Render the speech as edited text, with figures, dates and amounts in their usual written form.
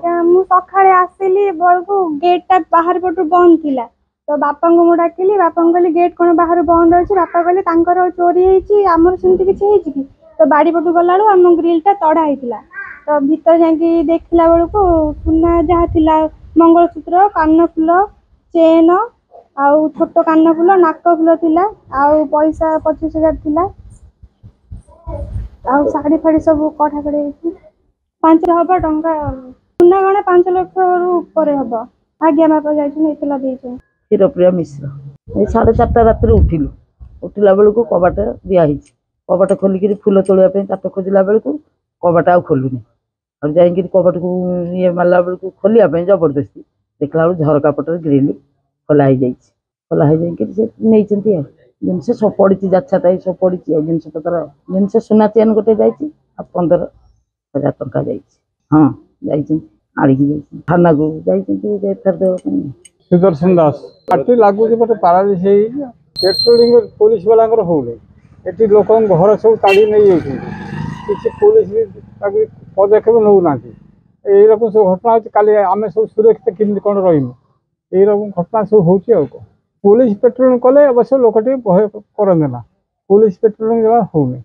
ମୁଁ ସକାଳେ ଆସିଲି ବେଳକୁ ଗେଟ୍ଟା ବାହାର ପଟୁ ବନ୍ଦ ଥିଲା। ତ ବାପାଙ୍କୁ ମୁଁ ଡାକିଲି, ବାପାଙ୍କୁ କହିଲି ଗେଟ୍ କ'ଣ ବାହାରୁ ବନ୍ଦ ଅଛି। ବାପା କହିଲେ ତାଙ୍କର ଚୋରି ହେଇଛି, ଆମର ସେମିତି କିଛି ହେଇଛି କି? ତ ବାଡ଼ି ପଟୁ ଗଲାବେଳକୁ ଆମ ଗ୍ରିଲ୍ଟା ତଡ଼ା ହେଇଥିଲା। ତ ଭିତରେ ଯାଇକି ଦେଖିଲା ବେଳକୁ ସୁନା ଯାହା ଥିଲା, ମଙ୍ଗଳସୂତ୍ର, କାନଫୁଲ, ଚେନ୍ ଆଉ ଛୋଟ କାନଫୁଲ, ନାକ ଫୁଲ ଥିଲା, ଆଉ ପଇସା 25,000 ଥିଲା, ଆଉ ଶାଢ଼ୀ ଫାଢ଼ୀ ସବୁ କଢ଼ାକଢ଼ି ହେଇଛି। 5 ହବ ଟଙ୍କା। ସୁନା ଗହଣା 5 ଲକ୍ଷରୁ ଉପରେ ହବ। ଆଜ୍ଞା, ବାପା ଯାଇଛନ୍ତି ଏତଲା ଦେଇଛନ୍ତି। କ୍ଷୀରପ୍ରିୟା ମିଶ୍ର। ଏଇ 4:30 ରାତିରେ ଉଠିଲୁ। ଉଠିଲା ବେଳକୁ କବାଟ ଦିଆହେଇଛି। କବାଟ ଖୋଲିକିରି ଫୁଲ ତୋଳିବା ପାଇଁ କାଠ ଖୋଜିଲା ବେଳକୁ କବାଟ ଆଉ ଖୋଲୁନି। ଆଉ ଯାଇକିରି କବାଟକୁ ଇଏ ମାରିଲା ବେଳକୁ ଖୋଲିବା ପାଇଁ ଜବରଦସ୍ତି ଦେଖିଲା ବେଳକୁ ଝରକା ପଟରେ ଗ୍ରିଲ୍ ଖୋଲା ହେଇଯାଇଛି। ଖୋଲା ହେଇଯାଇକିରି ସେ ନେଇଛନ୍ତି। ଆଉ ଜିନିଷ ସବୁ ପଡ଼ିଛି, ଯାଛା ତାଇ ସବୁ ପଡ଼ିଛି। ଆଉ ଜିନିଷପତ୍ର ଜିନିଷ ସୁନା ଚେନ୍ ଗୋଟେ ଯାଇଛି, ଆଉ 15,000 ଟଙ୍କା ଯାଇଛି। ହଁ, ଯାଇଛନ୍ତି, ଆଣିକି ଯାଇଛନ୍ତି। ଥାନାକୁ ଯାଇଛନ୍ତି ଏଫଆଇଆର ଦେବା ପାଇଁ। ସୁଦର୍ଶନ ଦାସ। ପାର୍ଟି ଲାଗୁଛି ଗୋଟେ ପାରାଲିସ୍ ହେଇଯାଇଛି। ପେଟ୍ରୋଲିଂ ପୋଲିସ ବାଲାଙ୍କର ହଉନି। ଏଠି ଲୋକଙ୍କ ଘର ସବୁ ତାଡ଼ି ନେଇଯାଉଛନ୍ତି। କିଛି ପୋଲିସ ବି ତାକୁ ପଦକ୍ଷେପ ନେଉନାହାନ୍ତି। এইরকম ସବୁ ଘଟଣା ହେଉଛି। କାଲି ଆମେ ସବୁ ସୁରକ୍ଷିତ କେମିତି କ'ଣ ରହିବୁ, এইরকମ ଘଟଣା ସବୁ ହେଉଛି। ଆଉ କ'ଣ ପୋଲିସ ପେଟ୍ରୋଲିଂ କଲେ ଅବଶ୍ୟ ଲୋକ ଟିକେ ଭୟ କରନ୍ତି ନା, ପୋଲିସ ପେଟ୍ରୋଲିଂ ଜମା ହଉନି।